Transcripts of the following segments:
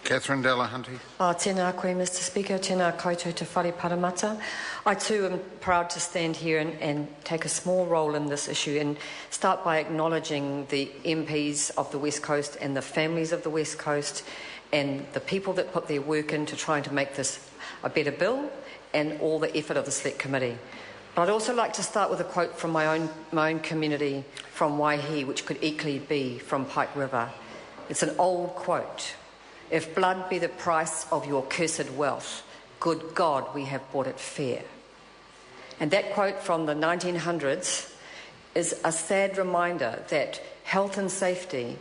Catherine Delahunty. Tēnā koe, Mr Speaker, tēnā koutou te whare paramata. I too am proud to stand here and take a small role in this issue and start by acknowledging the MPs of the West Coast and the families of the West Coast and the people that put their work into trying to make this a better bill and all the effort of the Select Committee. But I'd also like to start with a quote from my own community from Waihi, which could equally be from Pike River. It's an old quote. If blood be the price of your cursed wealth, good God, we have bought it fair. And that quote from the 1900s is a sad reminder that health and safety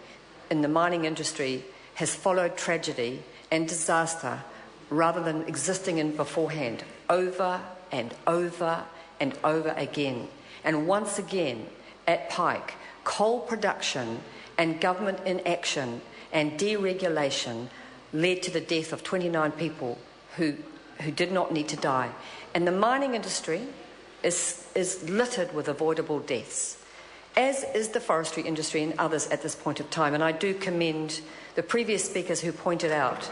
in the mining industry has followed tragedy and disaster rather than existing in beforehand, over and over and over again. And once again, at Pike, coal production and government inaction and deregulation led to the death of 29 people who did not need to die. And the mining industry is littered with avoidable deaths, as is the forestry industry and others at this point of time. And I do commend the previous speakers who pointed out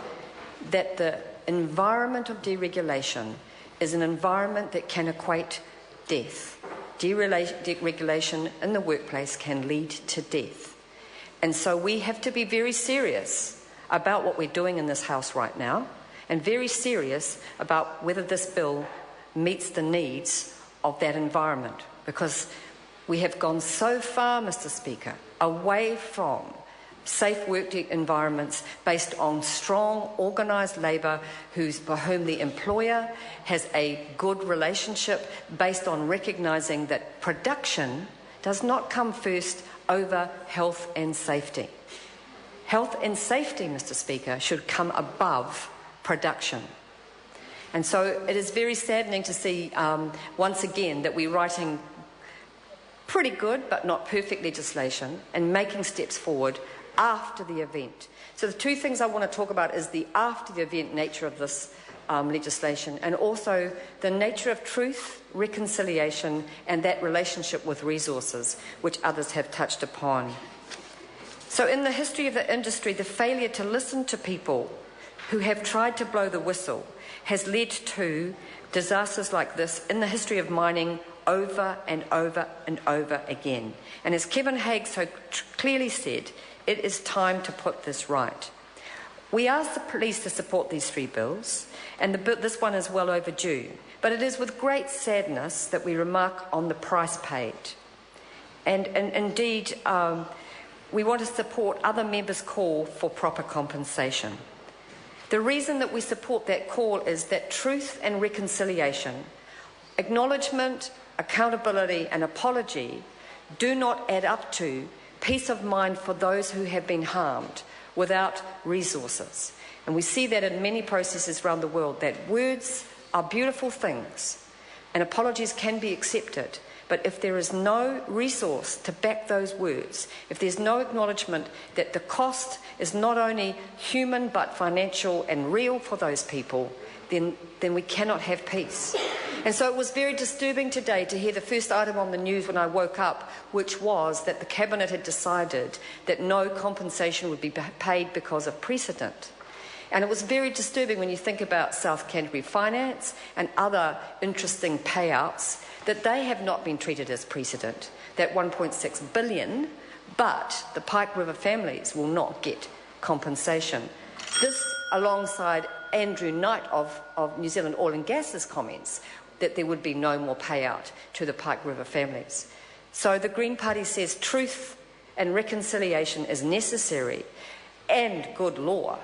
that the environment of deregulation is an environment that can equate death. Deregulation in the workplace can lead to death. And so we have to be very serious about what we're doing in this House right now, and very serious about whether this bill meets the needs of that environment, because we have gone so far, Mr Speaker, away from safe work environments based on strong, organised labour for whom the employer has a good relationship based on recognising that production does not come first over health and safety. Health and safety, Mr Speaker, should come above production. And so it is very saddening to see once again that we're writing pretty good but not perfect legislation and making steps forward after the event. So the two things I want to talk about is the after the event nature of this legislation, and also the nature of truth, reconciliation and that relationship with resources, which others have touched upon. So in the history of the industry, the failure to listen to people who have tried to blow the whistle has led to disasters like this in the history of mining over and over and over again. And as Kevin Haig so clearly said, it is time to put this right. We asked the police to support these three bills, and this one is well overdue. But it is with great sadness that we remark on the price paid. And indeed, we want to support other members' call for proper compensation. The reason that we support that call is that truth and reconciliation, acknowledgement, accountability and apology do not add up to peace of mind for those who have been harmed without resources. And we see that in many processes around the world, that words are beautiful things and apologies can be accepted. But if there is no resource to back those words, if there's no acknowledgement that the cost is not only human but financial and real for those people, then we cannot have peace. And so it was very disturbing today to hear the first item on the news when I woke up, which was that the Cabinet had decided that no compensation would be paid because of precedent. And it was very disturbing when you think about South Canterbury Finance and other interesting payouts, that they have not been treated as precedent, that 1.6 billion, but the Pike River families will not get compensation. This alongside Andrew Knight of New Zealand Oil and Gas's comments that there would be no more payout to the Pike River families. So the Green Party says truth and reconciliation is necessary and good law,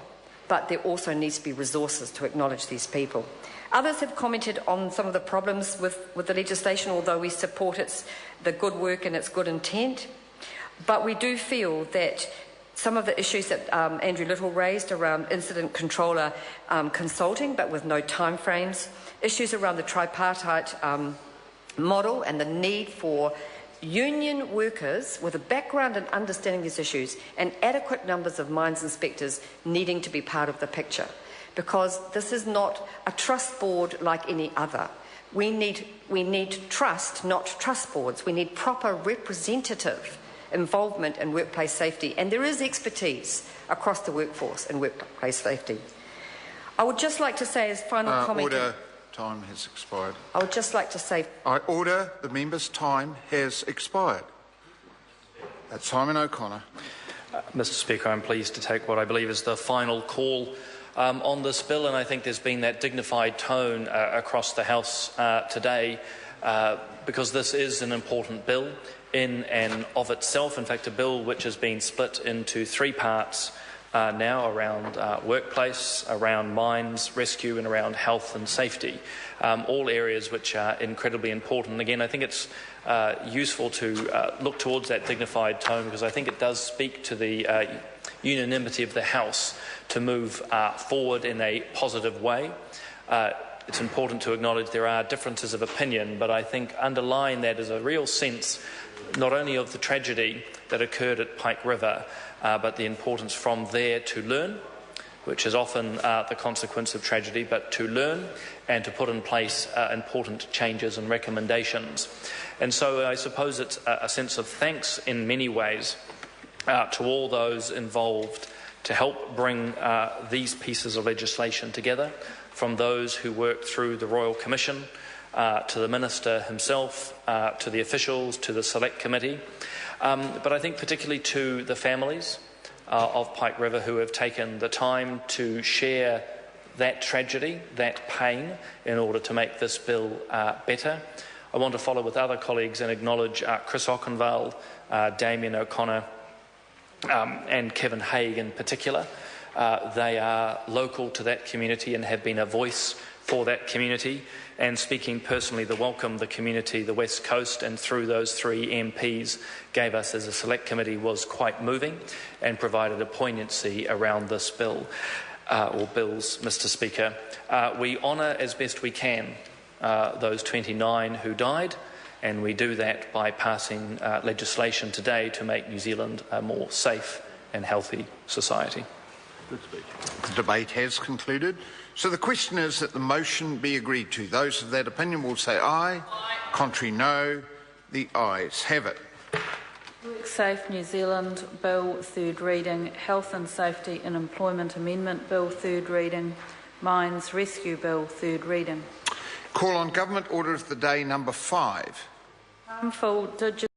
but there also needs to be resources to acknowledge these people. Others have commented on some of the problems with the legislation, although we support the good work and its good intent. But we do feel that some of the issues that Andrew Little raised around incident controller consulting, but with no timeframes, issues around the tripartite model and the need for union workers with a background in understanding these issues and adequate numbers of mines inspectors needing to be part of the picture. Because this is not a trust board like any other. We need trust, not trust boards. We need proper representative involvement in workplace safety, and there is expertise across the workforce in workplace safety. I would just like to say as final comment... Order. Time has expired. I would just like to say... I order the member's time has expired. Simon O'Connor. Mr Speaker, I'm pleased to take what I believe is the final call on this bill, and I think there's been that dignified tone across the House today because this is an important bill in and of itself. In fact, a bill which has been split into three parts now around workplace, around mines rescue and around health and safety, all areas which are incredibly important. Again, I think it's useful to look towards that dignified tone because I think it does speak to the unanimity of the House to move forward in a positive way. It's important to acknowledge there are differences of opinion, but I think underlying that is a real sense not only of the tragedy that occurred at Pike River, but the importance from there to learn, which is often the consequence of tragedy, but to learn and to put in place important changes and recommendations. And so I suppose it's a sense of thanks in many ways to all those involved to help bring these pieces of legislation together, from those who worked through the Royal Commission, to the Minister himself, to the officials, to the Select Committee, but I think particularly to the families of Pike River who have taken the time to share that tragedy, that pain, in order to make this bill better. I want to follow with other colleagues and acknowledge Chris Ockenvald, Damien O'Connor and Kevin Haig in particular. They are local to that community and have been a voice for that community, and speaking personally, the welcome the community, the West Coast, and through those three MPs gave us as a select committee was quite moving and provided a poignancy around this bill, or bills, Mr Speaker. We honour as best we can those 29 who died, and we do that by passing legislation today to make New Zealand a more safe and healthy society. Good speech. The debate has concluded. So the question is that the motion be agreed to. Those of that opinion will say aye. Aye. Contrary, no. The ayes have it. WorkSafe New Zealand Bill, third reading. Health and Safety in Employment Amendment Bill, third reading. Mines Rescue Bill, third reading. Call on Government Order of the Day number 5. Harmful digital